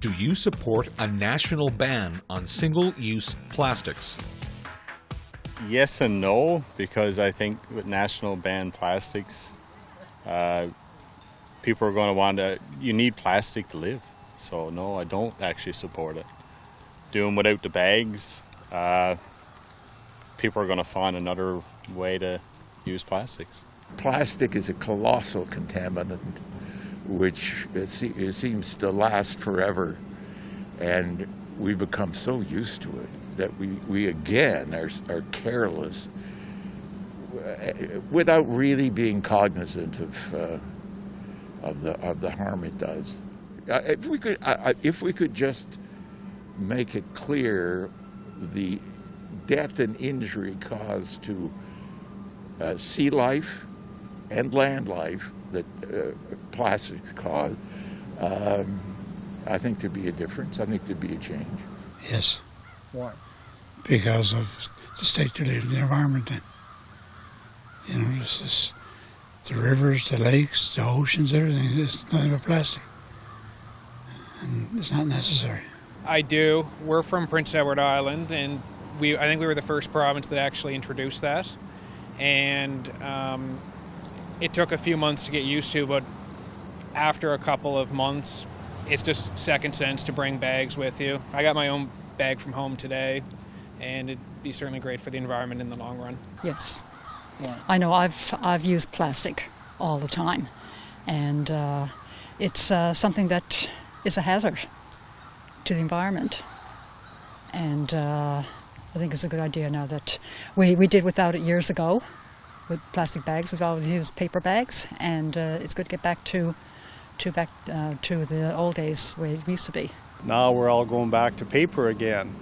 Do you support a national ban on single-use plastics? Yes and no, because I think with national ban plastics, people are going to want to, you need plastic to live. So no, I don't actually support it. Doing without the bags, people are going to find another way to use plastics. Plastic is a colossal contaminant, which it seems to last forever. And we become so used to it that we again are careless without really being cognizant of the harm it does. If we could just make it clear the death and injury caused to sea life and land life that plastics cause, I think there'd be a difference. I think there'd be a change. Yes. Why? Because of the state they live in, the environment in. You know, this is the rivers, the lakes, the oceans, everything. It's nothing but plastic. And it's not necessary. I do. We're from Prince Edward Island, and I think we were the first province that actually introduced that. And it took a few months to get used to, but after a couple of months, it's just second sense to bring bags with you. I got my own bag from home today, and it'd be certainly great for the environment in the long run. Yes. Yeah. I know I've used plastic all the time, and it's something that is a hazard to the environment. And I think it's a good idea now that we did without it years ago with plastic bags. We've always used paper bags, and it's good to get back to the old days where it used to be. Now we're all going back to paper again.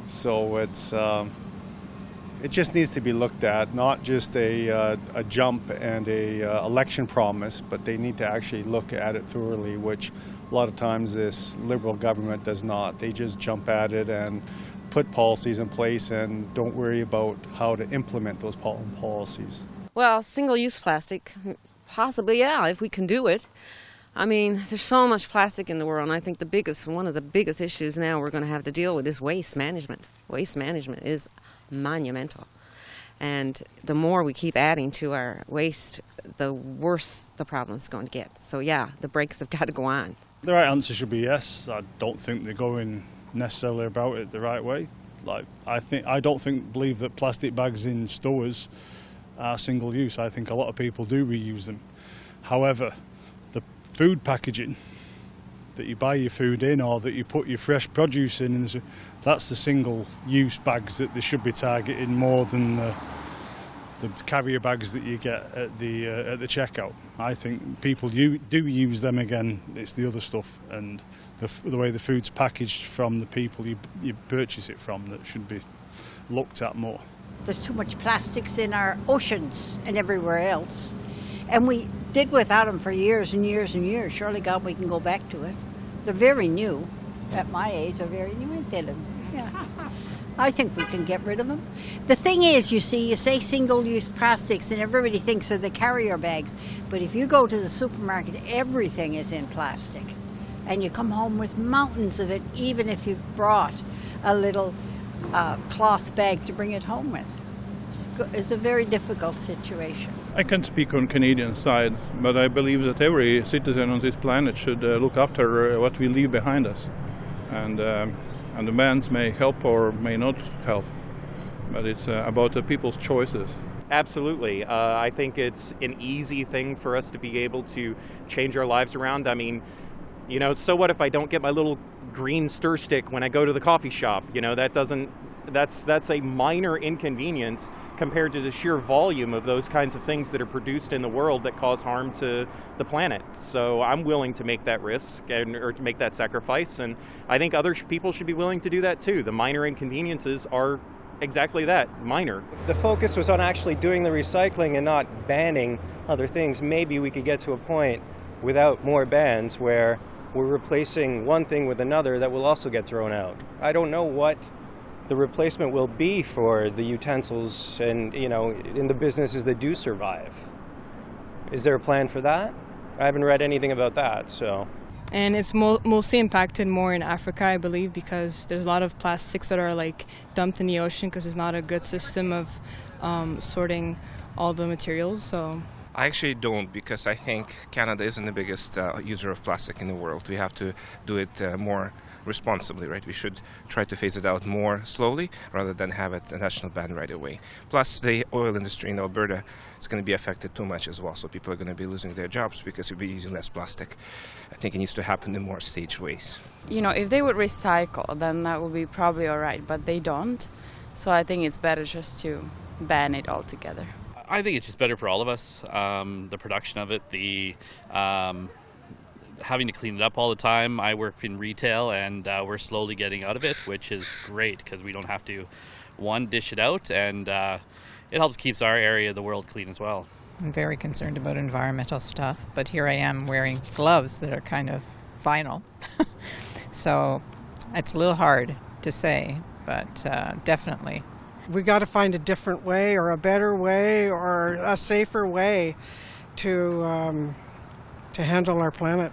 So it just needs to be looked at, not just a jump and a election promise, but they need to actually look at it thoroughly, which a lot of times this Liberal government does not. They just jump at it and put policies in place and don't worry about how to implement those policies. Well, single-use plastic, possibly, yeah, if we can do it. I mean, there's so much plastic in the world, and I think one of the biggest issues now we're going to have to deal with is waste management. Waste management is monumental. And the more we keep adding to our waste, the worse the problem's going to get. So yeah, the brakes have got to go on. The right answer should be yes. I don't think they're going necessarily about it the right way. I don't believe that plastic bags in stores are single use. I think a lot of people do reuse them. However, the food packaging that you buy your food in or that you put your fresh produce in, that's the single-use bags that they should be targeting more than the carrier bags that you get at the checkout. I think people do use them again. It's the other stuff and the way the food's packaged from the people you purchase it from that should be looked at more. There's too much plastics in our oceans and everywhere else. And we did without them for years and years and years. Surely, God, we can go back to it. They're very new. At my age, they're very new. Yeah. I think we can get rid of them. The thing is, you say single-use plastics, and everybody thinks of the carrier bags. But if you go to the supermarket, everything is in plastic. And you come home with mountains of it, even if you've brought a little cloth bag to bring it home with. It's a very difficult situation. I can't speak on Canadian side, but I believe that every citizen on this planet should look after what we leave behind us. And the bans may help or may not help, but it's about the people's choices. Absolutely. I think it's an easy thing for us to be able to change our lives around. I mean, you know, so what if I don't get my little green stir stick when I go to the coffee shop? You know, that's a minor inconvenience compared to the sheer volume of those kinds of things that are produced in the world that cause harm to the planet. So I'm willing to make that risk or to make that sacrifice, and I think other people should be willing to do that too. The minor inconveniences are exactly that, minor. If the focus was on actually doing the recycling and not banning other things, maybe we could get to a point without more bans where we're replacing one thing with another that will also get thrown out. I don't know what the replacement will be for the utensils and, you know, in the businesses that do survive. Is there a plan for that? I haven't read anything about that, so. And it's mostly impacted more in Africa, I believe, because there's a lot of plastics that are like dumped in the ocean because there's not a good system of sorting all the materials. So I actually don't, because I think Canada isn't the biggest user of plastic in the world. We have to do it more responsibly, right? We should try to phase it out more slowly rather than have it a national ban right away. Plus, the oil industry in Alberta is going to be affected too much as well, so people are going to be losing their jobs because we'll be using less plastic. I think it needs to happen in more staged ways. You know, if they would recycle, then that would be probably all right, but they don't. So I think it's better just to ban it altogether. I think it's just better for all of us. The production of it, the having to clean it up all the time. I work in retail, and we're slowly getting out of it, which is great because we don't have to, one, dish it out, and it helps keeps our area of the world clean as well. I'm very concerned about environmental stuff, but here I am wearing gloves that are kind of vinyl. So it's a little hard to say, but definitely. We got to find a different way, or a better way, or a safer way to handle our planet.